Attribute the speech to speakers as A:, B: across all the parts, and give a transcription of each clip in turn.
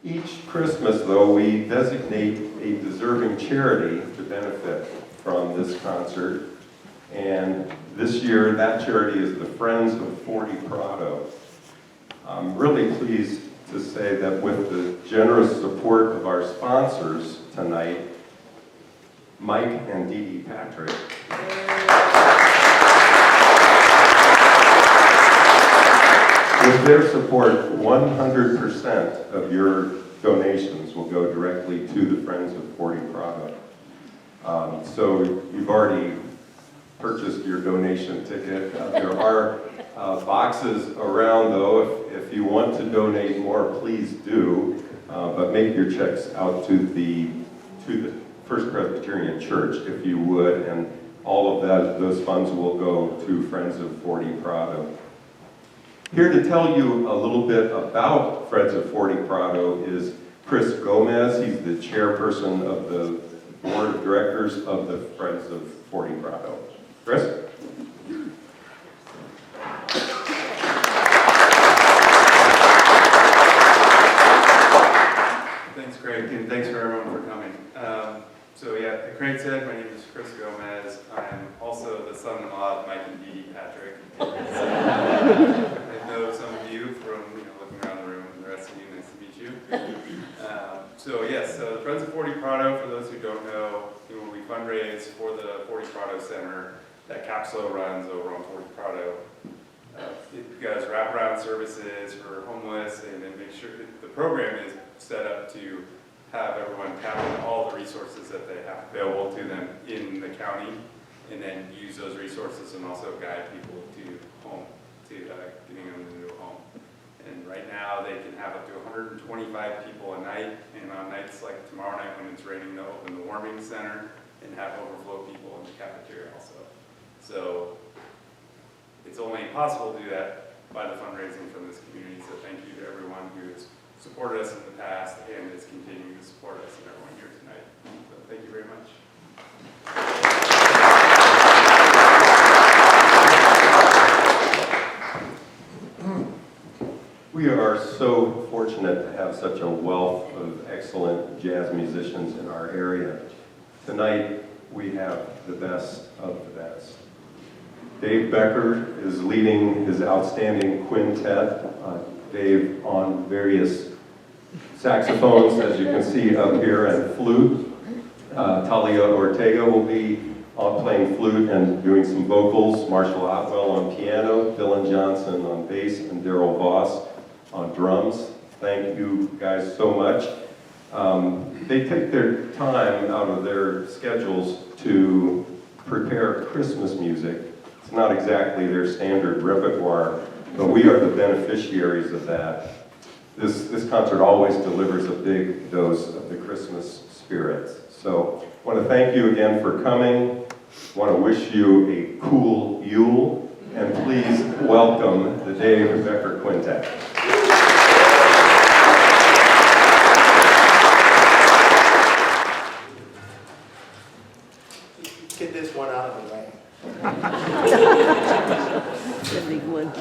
A: Each Christmas, though, we designate a deserving charity to benefit from this concert. And this year, that charity is the Friends of 40 Prado. I'm really pleased to say that with the generous support of our sponsors tonight, Mike and Dee Dee Patrick, with their support, 100% of your donations will go directly to the Friends of 40 Prado. So you've already purchased your donation ticket. There are boxes around, though. If you want to donate more, please do. But make your checks out to the First Presbyterian Church, if you would, and all of those funds will go to Friends of 40 Prado. Here to tell you a little bit about Friends of 40 Prado is Chris Gomez. He's the chairperson of the board of directors of the Friends of 40 Prado. Chris?
B: Thanks, Craig, and thanks for everyone for coming. So yeah, like Craig said, my name is Chris Gomez. I'm also the son-in-law of Mike and Dee Dee Patrick. I know some of you from looking around the room, and the rest of you, nice to meet you. So yes, the Friends of 40 Prado, for those who don't know, we fundraise for the 40 Prado Center that Capslo runs over on 40 Prado. It does wraparound services for homeless, and then make sure that the program is set up to have everyone tap into all the resources that they have available to them in the county, and then use those resources and also guide people to home, to getting them into a home. And right now they can have up to 125 people a night, and on nights like tomorrow night when it's raining, they'll open the warming center and have overflow people in the cafeteria also. So it's only possible to do that by the fundraising from this community. So thank you to everyone who has supported us in the past and is continuing to support us and everyone here tonight. So thank you very much.
A: We are so fortunate to have such a wealth of excellent jazz musicians in our area. Tonight, we have the best of the best. Dave Becker is leading his outstanding quintet. Dave on various saxophones, as you can see up here, and flute. Talia Ortega will be playing flute and doing some vocals. Marshall Otwell on piano, Dylan Johnson on bass, and Darrell Voss on drums. Thank you guys so much. They take their time out of their schedules to prepare Christmas music. It's not exactly their standard repertoire, but we are the beneficiaries of that. This concert always delivers a big dose of the Christmas spirit. So I want to thank you again for coming. I want to wish you a cool Yule, and please welcome the Dave Becker Quintet.
C: Get this one out of the way.
D: The big one.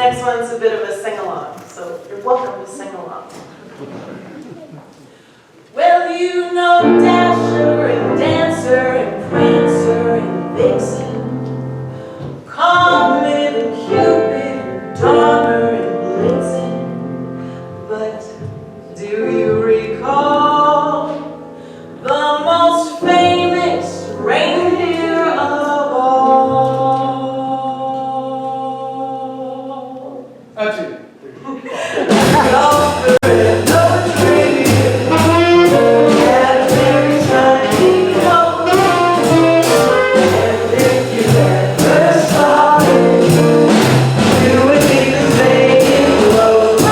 D: next one's a bit of a sing-along, so you're welcome to sing along. Well, you know Dasher and Dancer and Prancer and Vixen, Comet and Cupid and Donner and Blitzen, but do you recall the most famous reindeer of all?
C: That's it.
D: Rudolph the red-nosed reindeer had a very shiny nose, and if you ever saw it, you would think the same blows.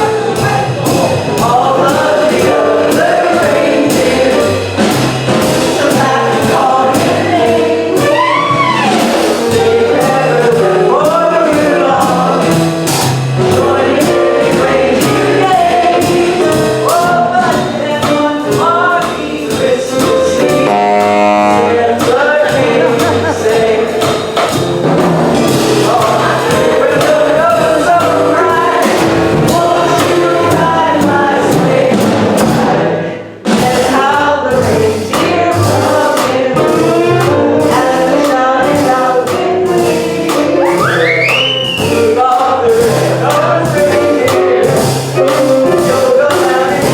D: All of the other reindeer just have to call your name. They never went for Rudolph, joining in the reindeer game. Oh, but then one foggy Christmas Eve, Santa came to say, "Oh, my favorite little goes so bright, won't you ride my sleigh tonight?" And how the reindeer loved him as they shouted out with glee, "Rudolph the red-nosed reindeer, you'll go down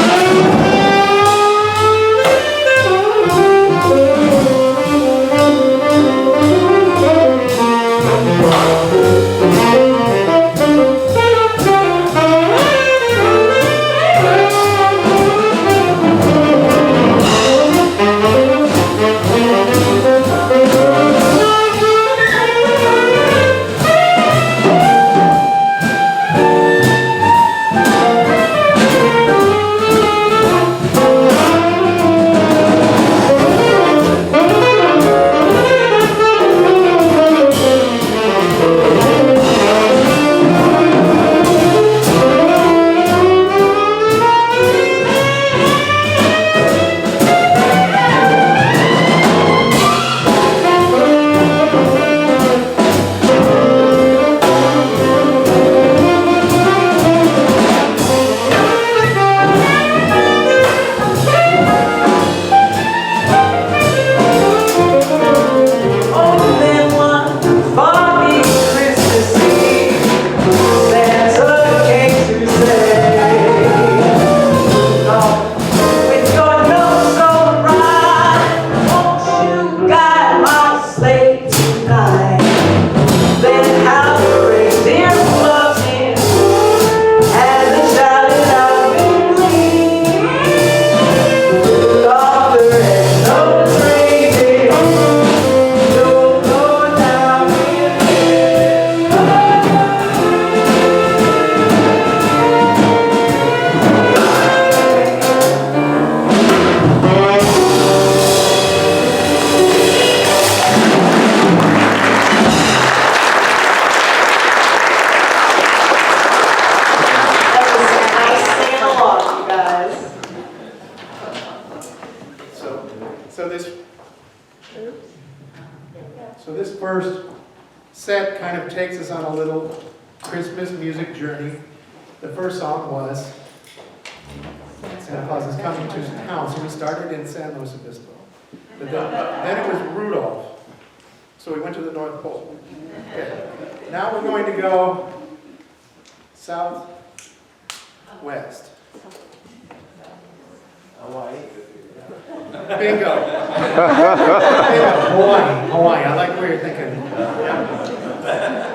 D: in history." Oh, then one foggy Christmas Eve, Santa came to say, "Oh, with your nose so bright, won't you guide my sleigh tonight?" Then how the reindeer loved him as they shouted out with glee, "Rudolph the red-nosed reindeer, you'll go down in history." That was a nice sing-along, you guys.
C: So this first set kind of takes us on a little Christmas music journey. The first song was Santa Claus is Coming to Town. So we started in San Luis Obispo. But then it was Rudolph. So we went to the North Pole. Okay. Now we're going to go southwest. Hawaii. Bingo. Bingo. Hawaii. I like where you're thinking. Yeah.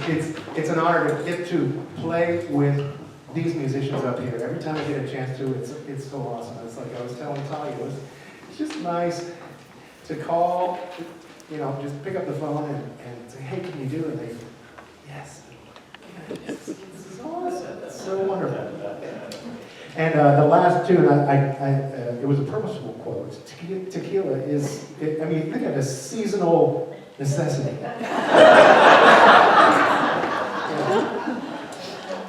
C: it's an honor to get to play with these musicians up here. Every time I get a chance to, it's so awesome. It's like I was telling Talia, it's just nice to call, you know, just pick up the phone and say, hey, can you do it? And they, yes. It's awesome. It's so wonderful. And the last tune, it was a purposeful quote. Tequila is, I mean, think of it as seasonal necessity.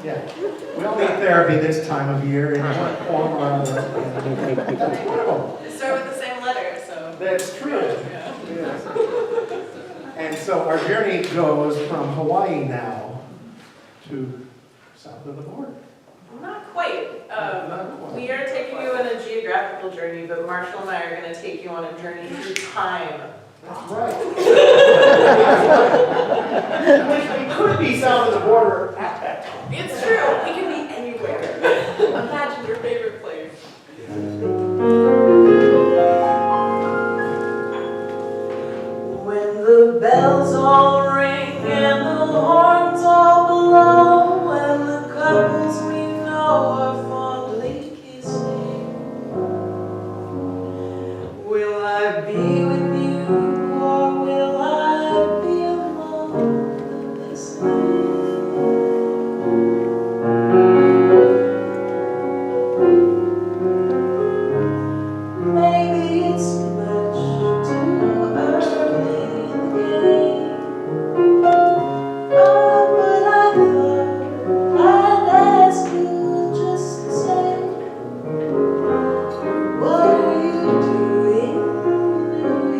C: Yeah. We all need therapy this time of year in one form or another. That's wonderful.
E: They start with the same letter, so.
C: That's true.
E: Yeah.
C: Yes. And so our journey goes from Hawaii now to south of the border.
E: Not quite.
C: Not quite.
E: We are taking you on a geographical journey, but Marshall and I are going to take you on a journey through time.
C: That's right. Which we could be south of the border at that time.
E: It's true. We can be anywhere. Imagine your favorite place. When the bells all ring and the horns all blow, and the couples we know are fondly kissing, will I be with you? Or will I be alone in this land? Maybe it's much too early in the game. Oh, but I thought I'd ask you just the same. What are you doing in New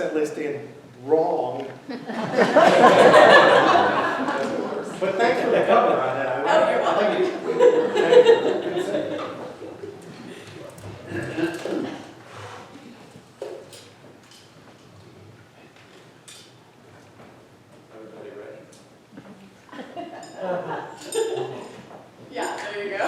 C: set list in wrong. But thanks for the cover on that. I like it. Good set. Everybody ready?
E: Yeah, there you go.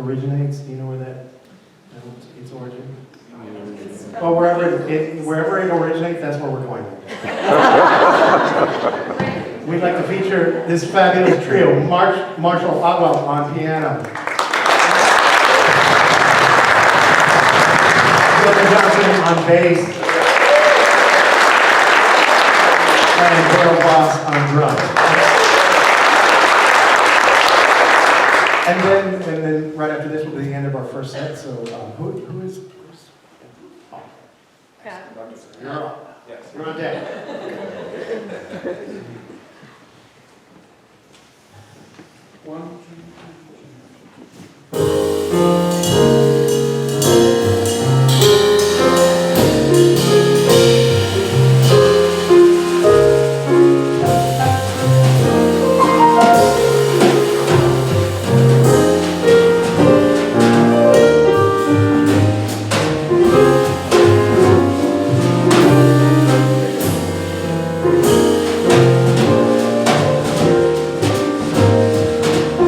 C: originates? Do you know where that, its origin? Well, wherever it originates, that's where we're going. We'd like to feature this fabulous trio, Marshall Otwell on piano, Johnson on bass, and Darrell Voss on drums. And then right after this will be the end of our first set. So who is? Oh. You're on. Yes. You're on deck. One,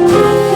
D: Thank you.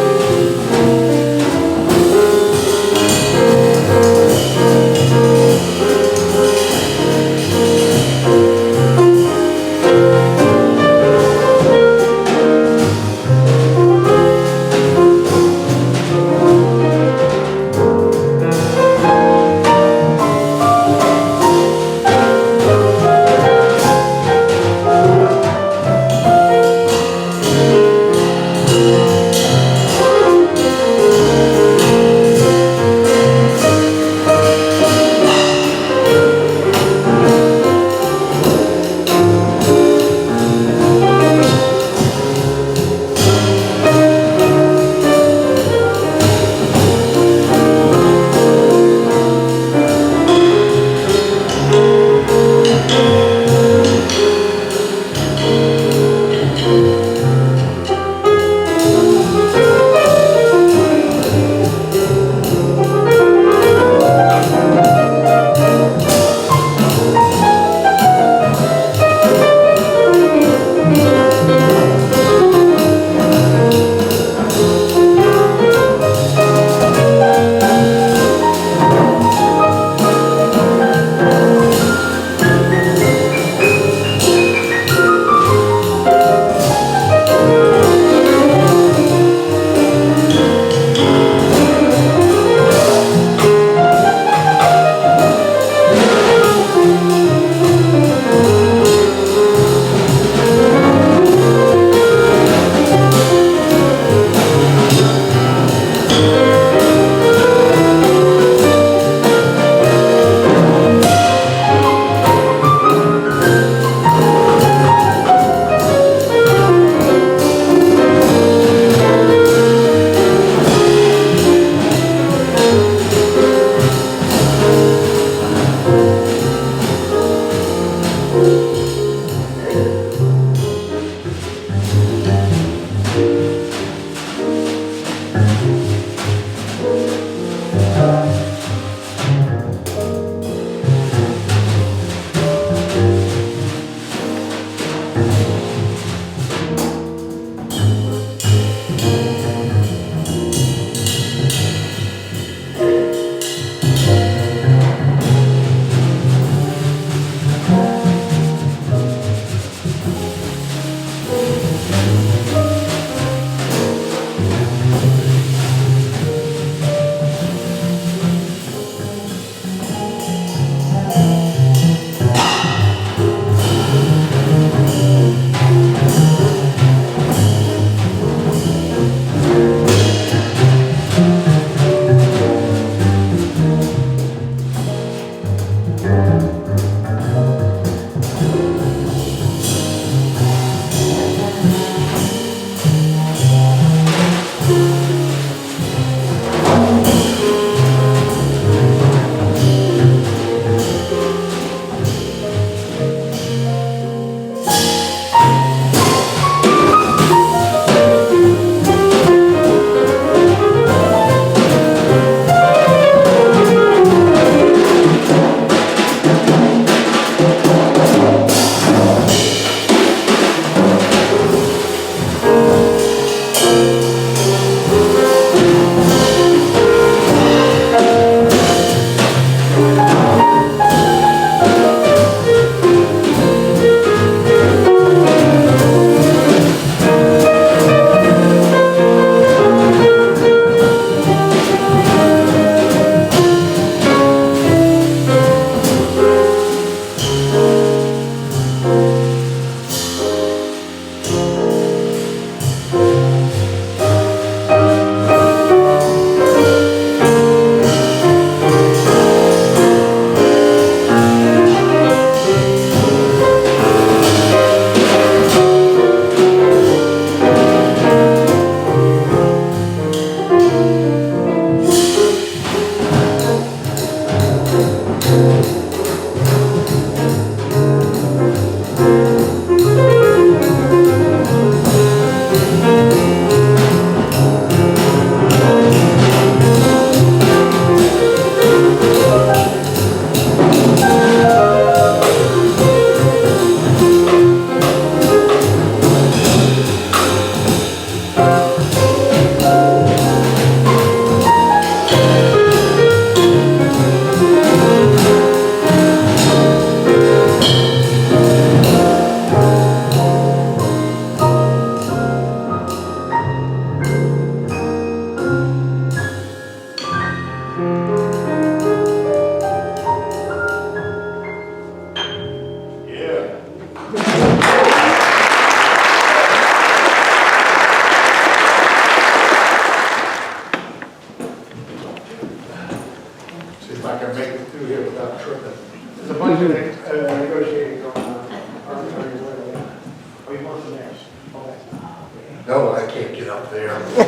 F: No, I can't get up there. You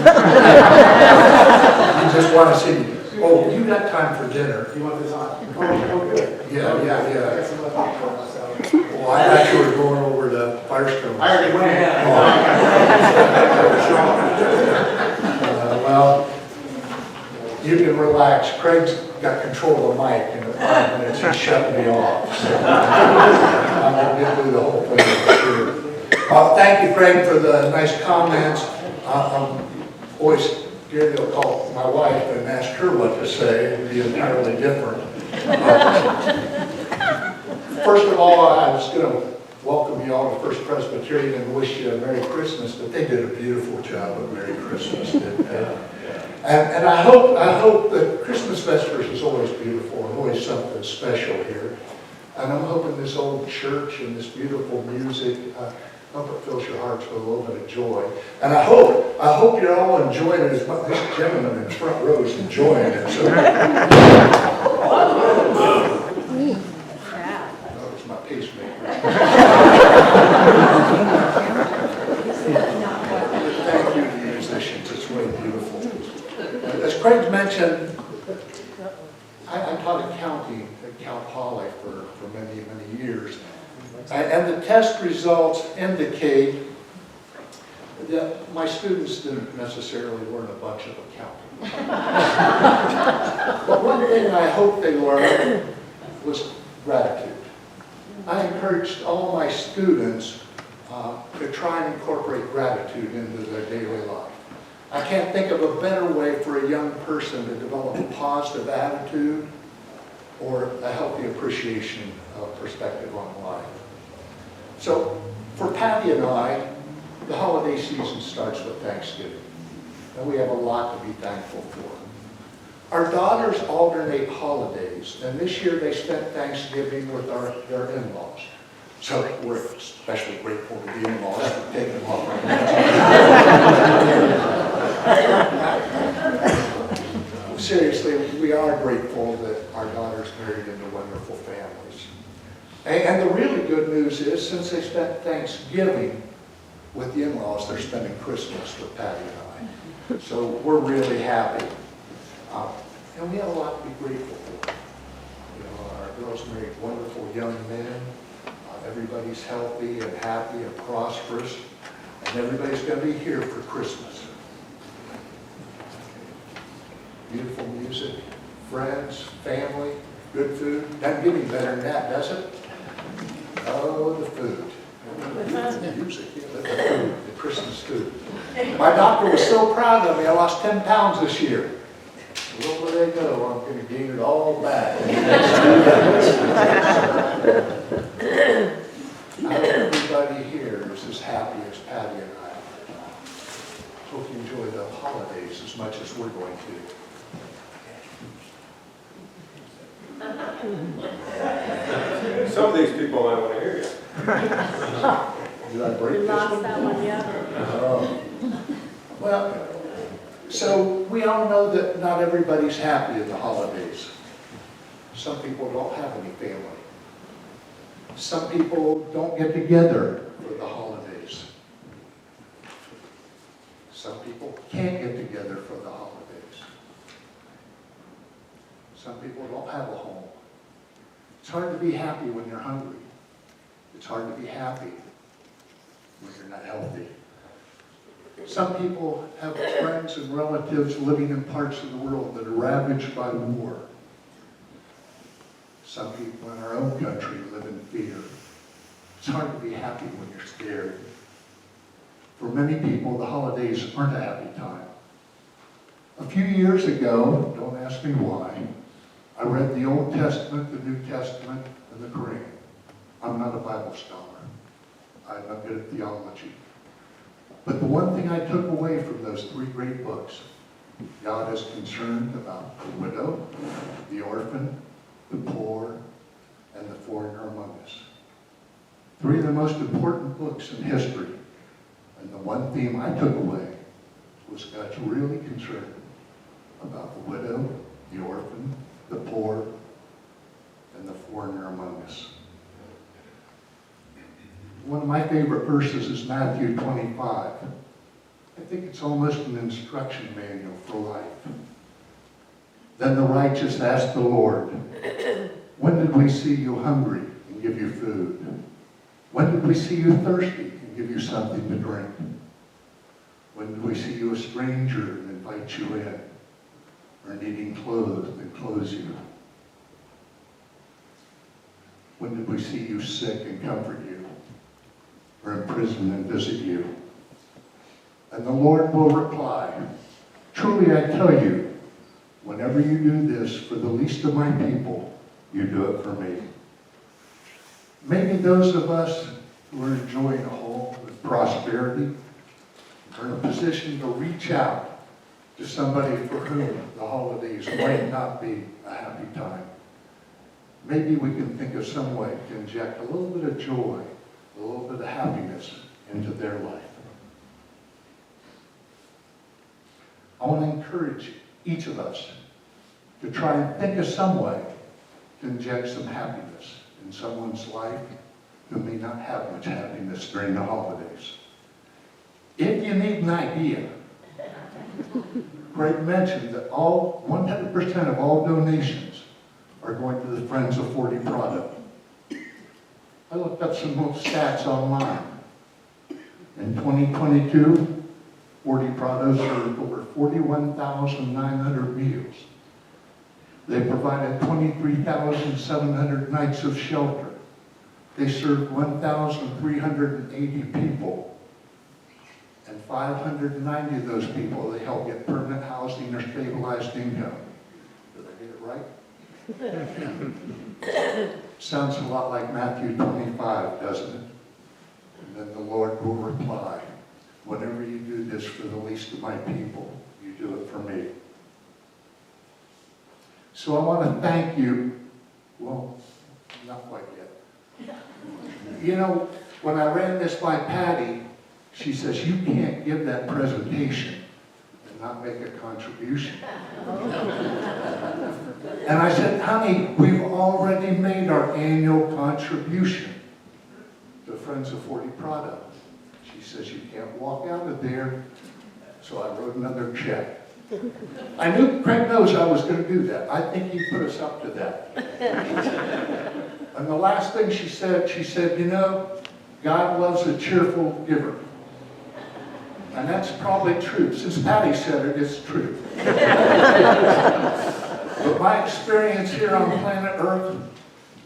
F: just want to see, oh, you got time for dinner.
C: You want this on? Oh, good.
F: Yeah.
C: I got some left over, so.
F: Well, I thought you were going over to Firestone.
C: I already went.
F: Well, you can relax. Craig's got control of the mic, and in 5 minutes he shut me off. So I'm going to get through the whole thing for sure. Thank you, Craig, for the nice comments. I'm always scared they'll call my wife and ask her what to say. It'd be entirely different. First of all, I was going to welcome you all to First Presbyterian and wish you a Merry Christmas, but they did a beautiful job of Merry Christmas, didn't they? And I hope that Christmas Vespers is always beautiful and always something special here. And I'm hoping this old church and this beautiful music, I hope it fills your hearts with a little bit of joy. And I hope you're all enjoying it as much. This gentleman in the front row is enjoying it. So. That was my pacemaker. Thank you to the musicians. It's really beautiful. As Craig mentioned, I taught accounting at Cal Poly for many, many years. And the test results indicate that my students didn't necessarily learn a bunch of accounting. hope they learned was gratitude. I encouraged all my students to try and incorporate gratitude into their daily life. I can't think of a better way for a young person to develop a positive attitude or a healthy appreciation of perspective on life. So for Patty and I, the holiday season starts with Thanksgiving, and we have a lot to be thankful for. Our daughters alternate holidays, and this year they spent Thanksgiving with their in-laws. So we're especially grateful to the in-laws for taking them off. Seriously, we are grateful that our daughters married into wonderful families. And the really good news is, since they spent Thanksgiving with the in-laws, they're spending Christmas with Patty and I. So we're really happy. And we have a lot to be grateful for. You know, our girls married wonderful young men. Everybody's healthy and happy and prosperous. And everybody's going to be here for Christmas. Beautiful music, friends, family, good food. Doesn't get any better than that, does it? Oh, the food. The music, the food, the Christmas food. My doctor was so proud of me. I lost 10 pounds this year. Where they go, I'm going to gain it all back. I hope everybody here is as happy as Patty and I. Hope you enjoy the holidays as much as we're going to.
A: Some of these people might want to hear you.
F: Did I break
E: You
F: this
E: lost
F: one?
E: that one, yeah.
F: Well, so we all know that not everybody's happy at the holidays. Some people don't have any family. Some people don't get together for the holidays. Some people can't get together for the holidays. Some people don't have a home. It's hard to be happy when you're hungry. It's hard to be happy when you're not healthy. Some people have friends and relatives living in parts of the world that are ravaged by war. Some people in our own country live in fear. It's hard to be happy when you're scared. For many people, the holidays aren't a happy time. A few years ago, don't ask me why, I read the Old Testament, the New Testament, and the Quran. I'm not a Bible scholar. I'm not good at theology. But the one thing I took away from those three great books, God is concerned about the widow, the orphan, the poor, and the foreigner among us. Three of the most important books in history. And the one theme I took away was God's really concerned about the widow, the orphan, the poor, and the foreigner among us. One of my favorite verses is Matthew 25. I think it's almost an instruction manual for life. Then the righteous asked the Lord, when did we see you hungry and give you food? When did we see you thirsty and give you something to drink? When did we see you a stranger and invite you in? Or needing clothes and clothe you? When did we see you sick and comfort you? Or in prison and visit you? And the Lord will reply, truly I tell you, whenever you do this for the least of my people, you do it for me. Maybe those of us who are enjoying a home with prosperity are in a position to reach out to somebody for whom the holidays might not be a happy time. Maybe we can think of some way to inject a little bit of joy, a little bit of happiness into their life. I want to encourage each of us to try and think of some way to inject some happiness in someone's life who may not have much happiness during the holidays. If you need an idea, Greg mentioned that 100% of all donations are going to the Friends of 40 product. I looked up some more stats online. In 2022, 40 Prados served over 41,900 meals. They provided 23,700 nights of shelter. They served 1,380 people. And 590 of those people they helped get permanent housing or stabilized income. Did I get it right? Sounds a lot like Matthew 25, doesn't it? And then the Lord will reply, whenever you do this for the least of my people, you do it for me. So I want to thank you. Well, not quite yet. You know, when I ran this by Patty, she says, you can't give that presentation and not make a contribution. And I said, honey, we've already made our annual contribution to Friends of 40 Prado. She says, you can't walk out of there. So I wrote another check. I knew, Craig knows I was going to do that. I think he put us up to that. And the last thing she said, you know, God loves a cheerful giver. And that's probably true. Since Patty said it, it's true. But my experience here on planet Earth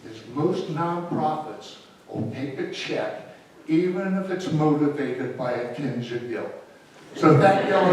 F: is most nonprofits will take a check, even if it's motivated by a tinge of guilt. So thank you all.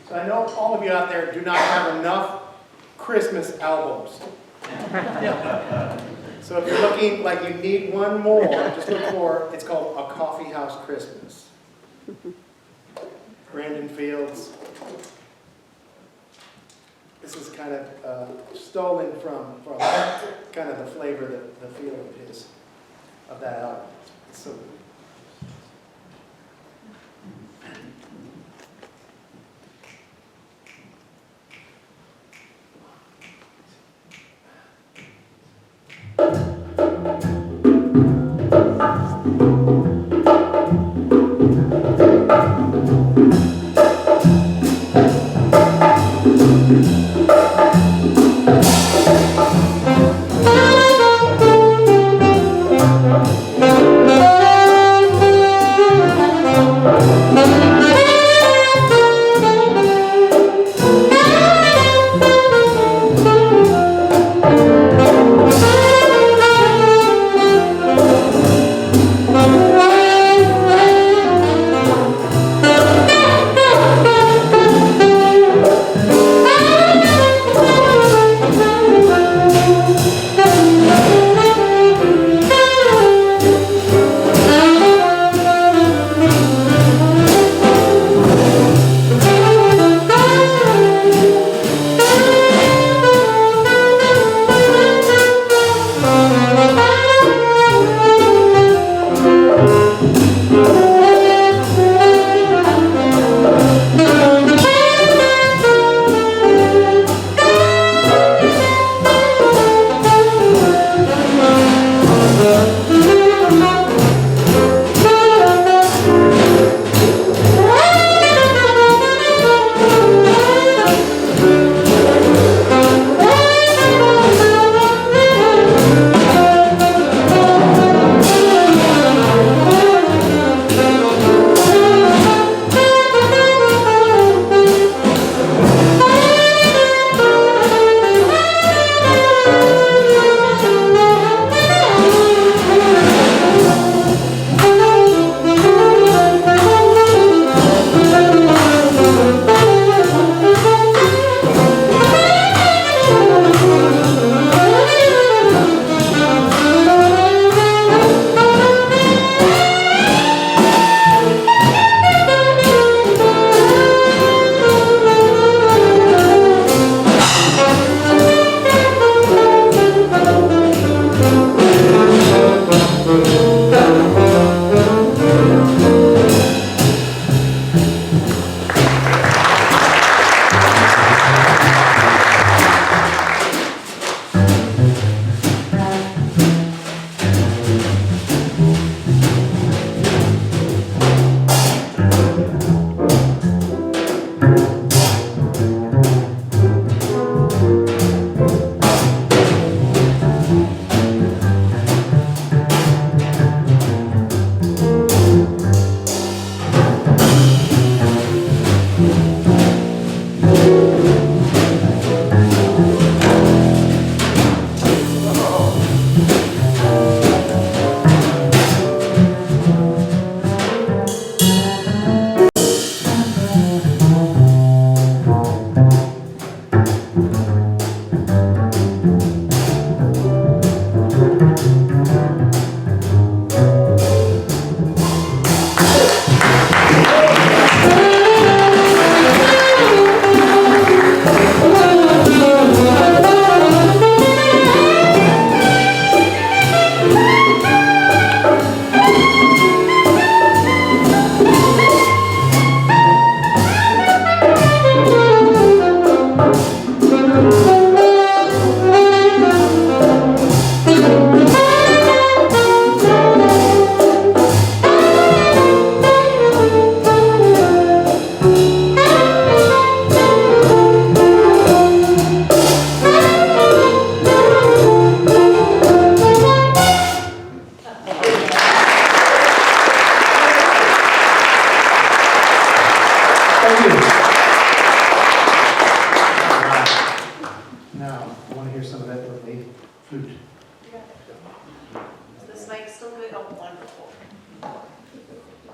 C: So I know all of you out there do not have enough Christmas albums. So if you're looking like you need one more, just look for, it's called A Coffee House Christmas. Brandon Fields. This is kind of stolen from kind of the flavor, the feeling of that album. It's so good.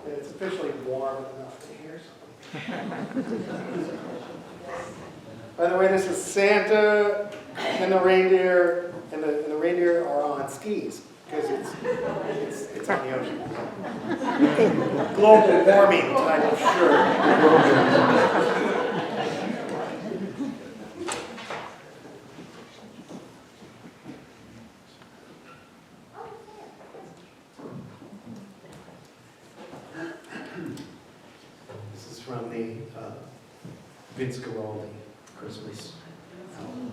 C: It's officially warm enough to hear something. By the way, this is Santa and the reindeer, and the reindeer are on skis because it's on the ocean. Global warming type of shirt. This is from the Vince Guaraldi Christmas album.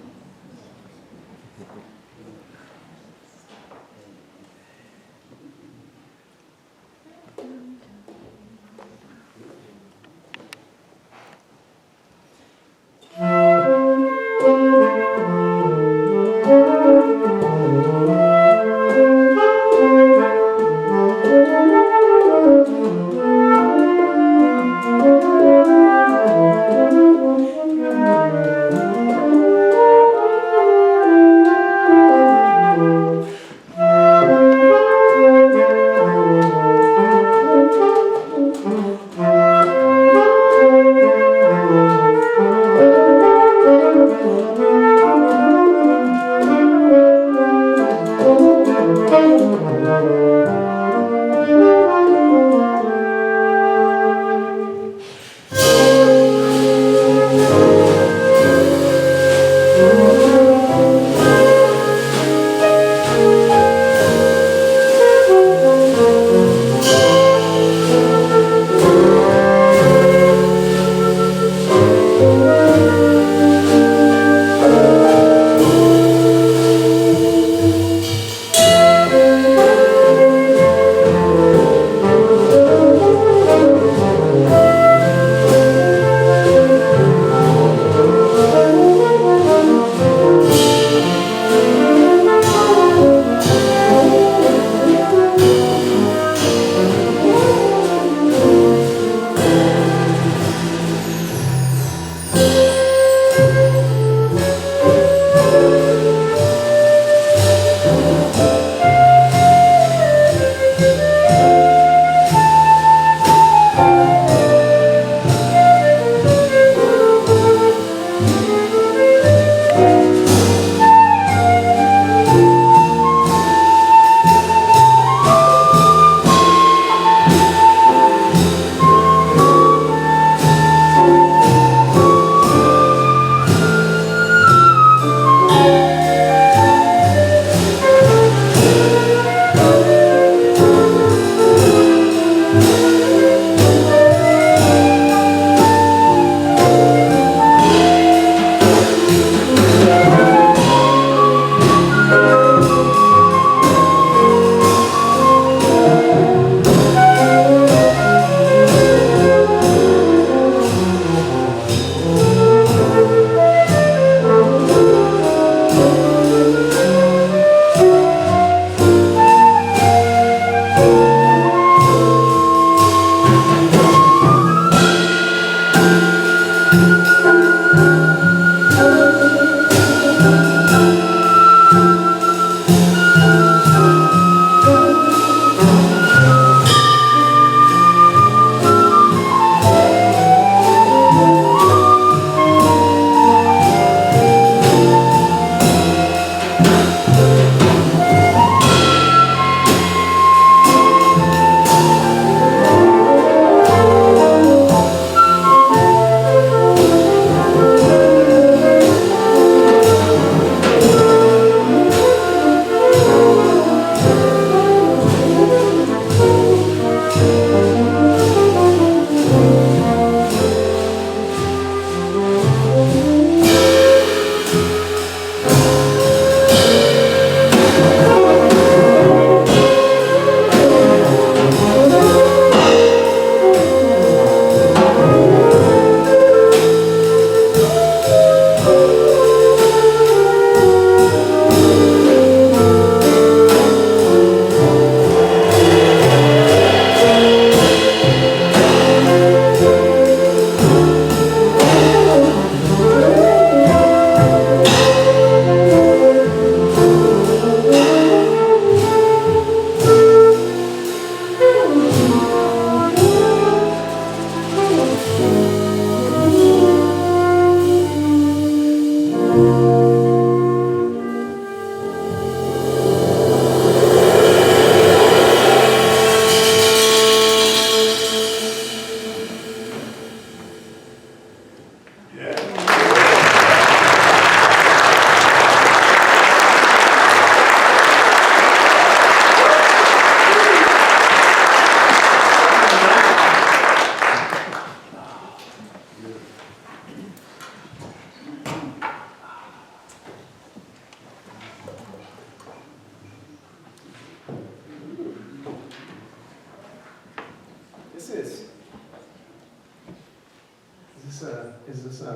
C: is this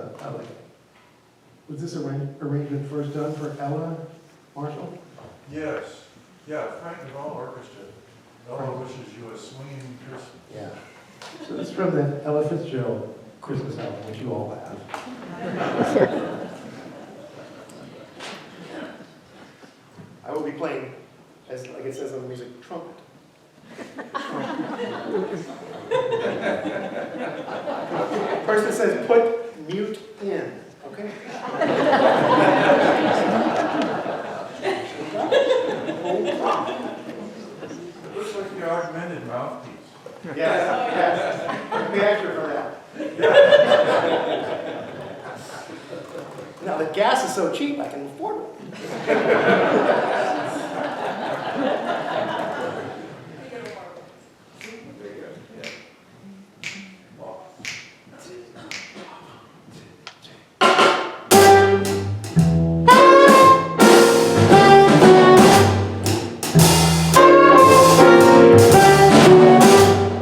C: was this arrangement first done for Ella Marshall?
G: Yes, yeah, Frank Duval Orchestra. Ella wishes you a swinging Christmas.
C: Yeah. So this is from the Ella Fitzgerald Christmas album, which you all have. I will be playing, as like it says on the music, trumpet. Person says put mute in, okay?
G: Looks like the augmented mouthpiece.
C: Yes, yes. Be extra for that. Now, the gas is so cheap, I can afford it.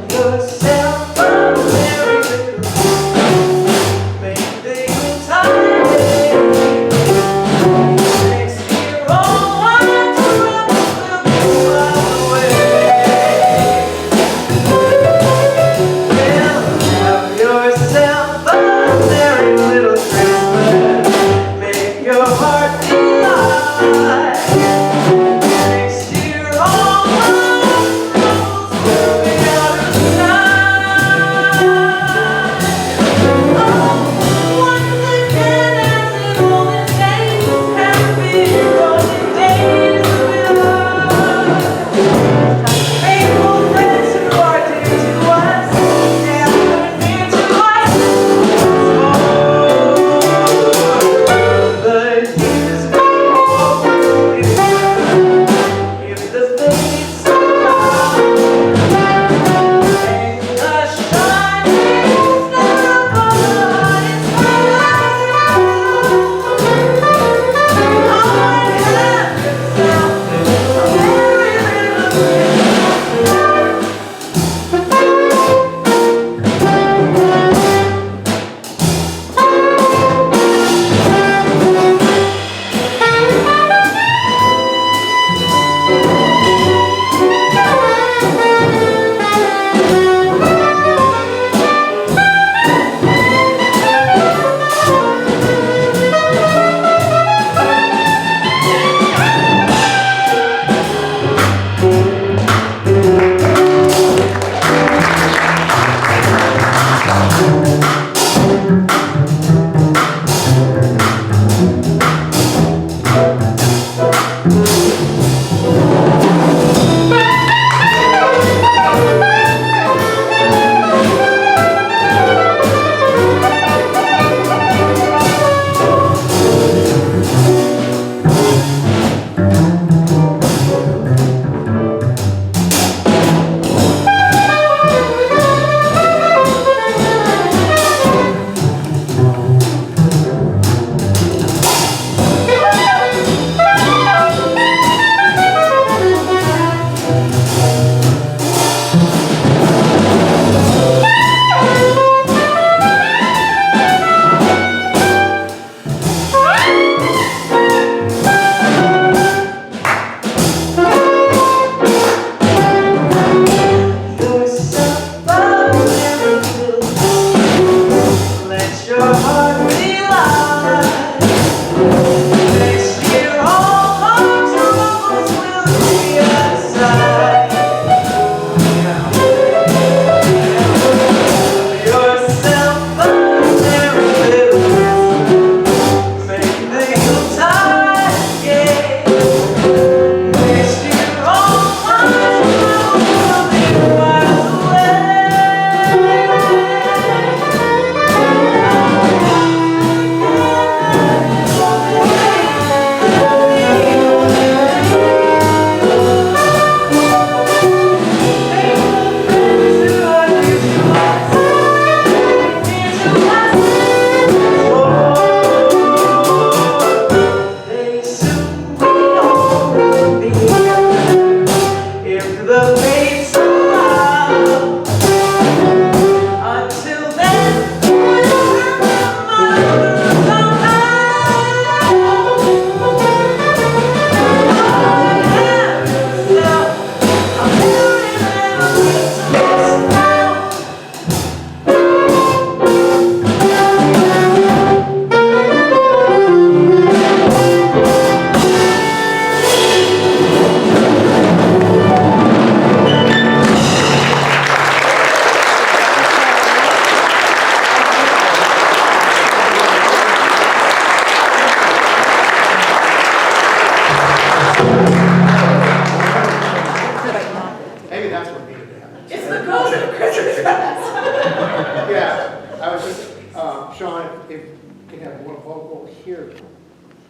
E: Yourself a merry little make the Yuletide. Next year, all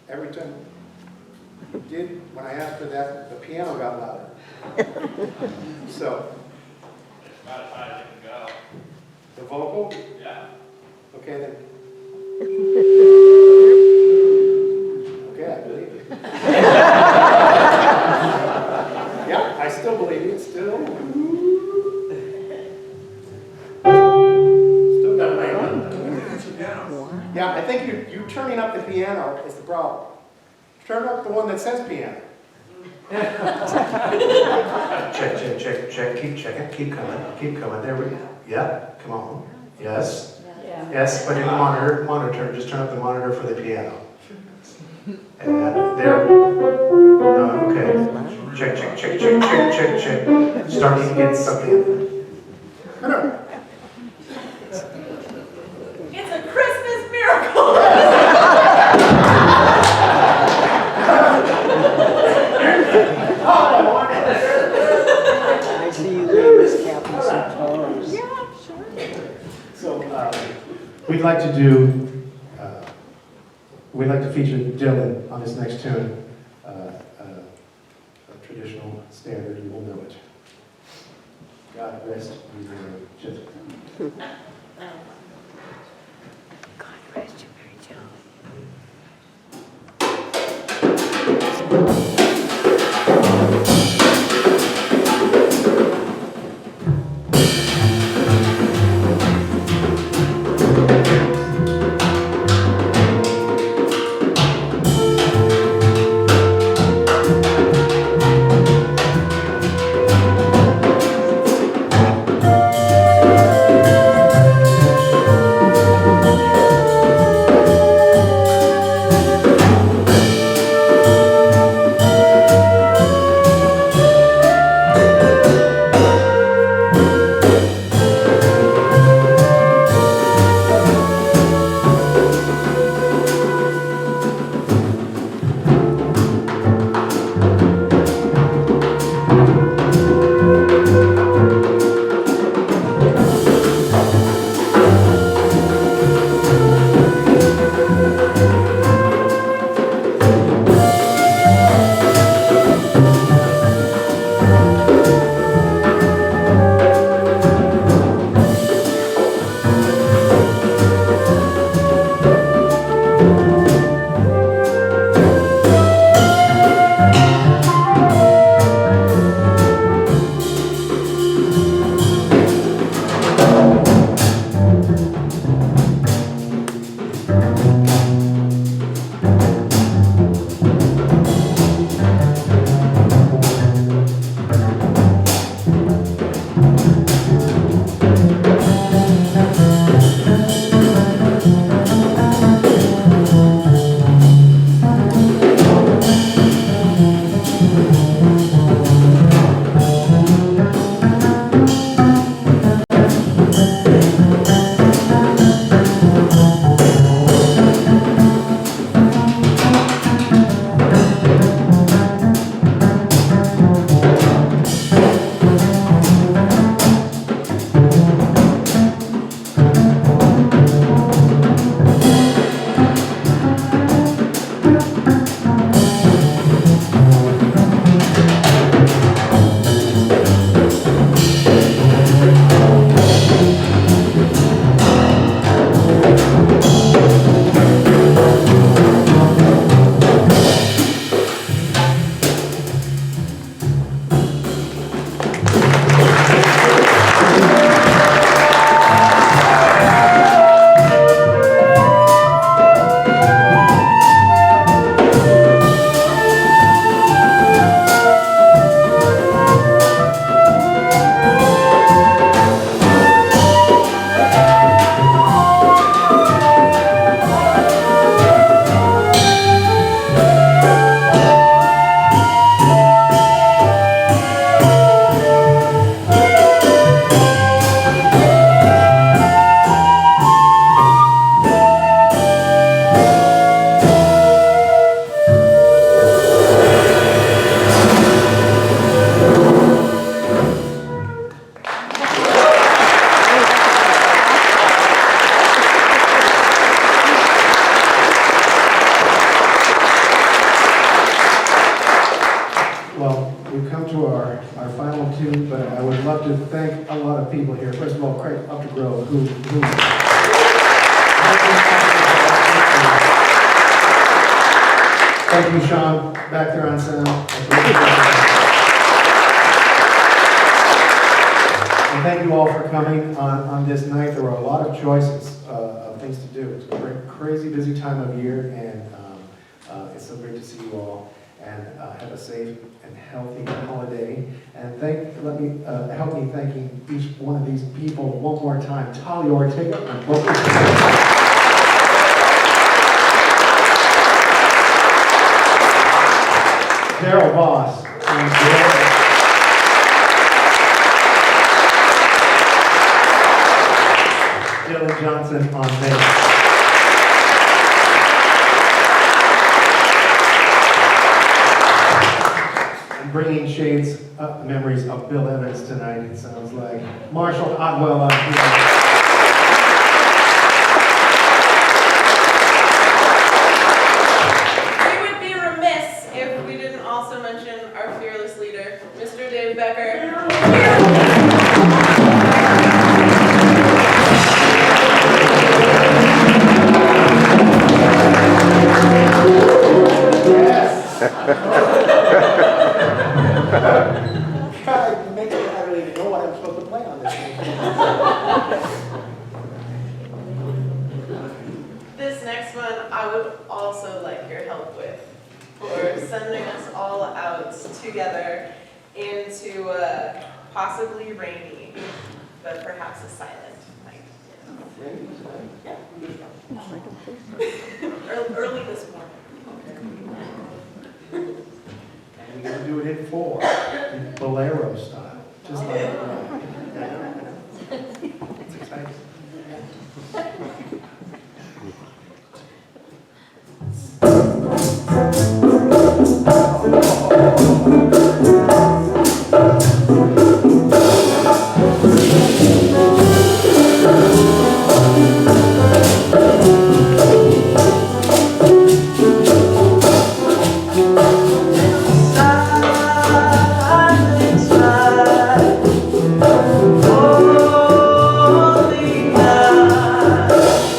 C: every time you did, when I asked for that, the piano got louder. So,
H: About as high as it can go.
C: the vocal,
H: Yeah.
C: okay then. Okay, I believe you. Yeah, I still believe you, still. Still got my Yeah, I think you turning up the piano is the problem. Turn up the one that says piano. Check, keep checking, keep coming, there we go. Yeah, come on, yes. Yes, but in the monitor, just turn up the monitor for the piano. And there, no, okay. Check. Starting to get something. No.
E: It's a Christmas miracle.
I: I see you ladies counting some toes.
E: Yeah, sure.
C: So, we'd like to feature Dylan on this next tune, a traditional standard, you will know it. God rest you, Jessica.
I: God rest you, Mary Jo.
C: come to our final tune, but I would love to thank a lot of people here. First of all, Craig Upgrove, who thank you, Sean, back there on sound. And thank you all for coming on this night. There were a lot of choices of things to do. It's a crazy busy time of year, and it's so great to see you all. And have a safe and healthy holiday. And help me thanking each one of these people one more time. Talia, Ortega, and Darrell, Voss, and Dylan Johnson on bass. Bringing shades up memories of Bill Evans tonight, it sounds like. Marshall Otwell on here.
E: We would be remiss if we didn't also mention our fearless leader, Mr. Dave Becker.
C: God, it makes me, I don't even know what I'm supposed to play on this thing.
E: This next one I would also like your help with, for sending us all out together into a possibly rainy, but perhaps a silent night. Yeah. Early this morning.
C: And we're going to do it in four, in bolero style. Just like that. It's exciting.
E: Holy night.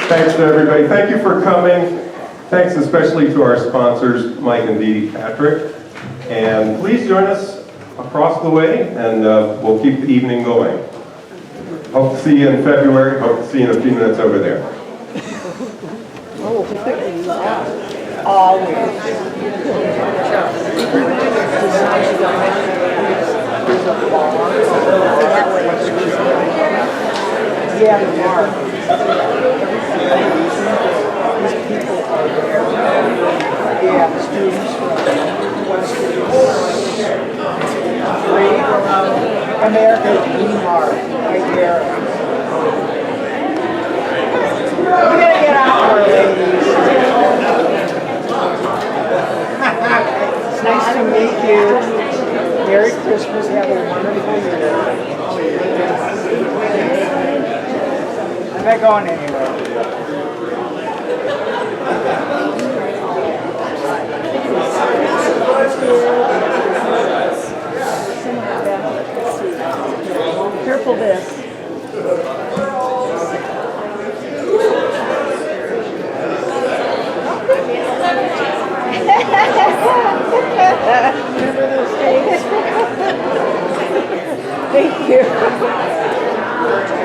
A: Thanks to everybody. Thank you for coming. Thanks especially to our sponsors, Mike and Dee Patrick. And please join us across the way, and we'll keep the evening going. Hope to see you in February. Hope to see you in a few minutes over there.
I: Yeah, Mark. Yeah, students America's Mark, right there. We're gonna get out there, ladies. It's nice to meet you. Merry Christmas. Have a wonderful year. I'm not going anywhere. Careful this. Remember those days? Thank you.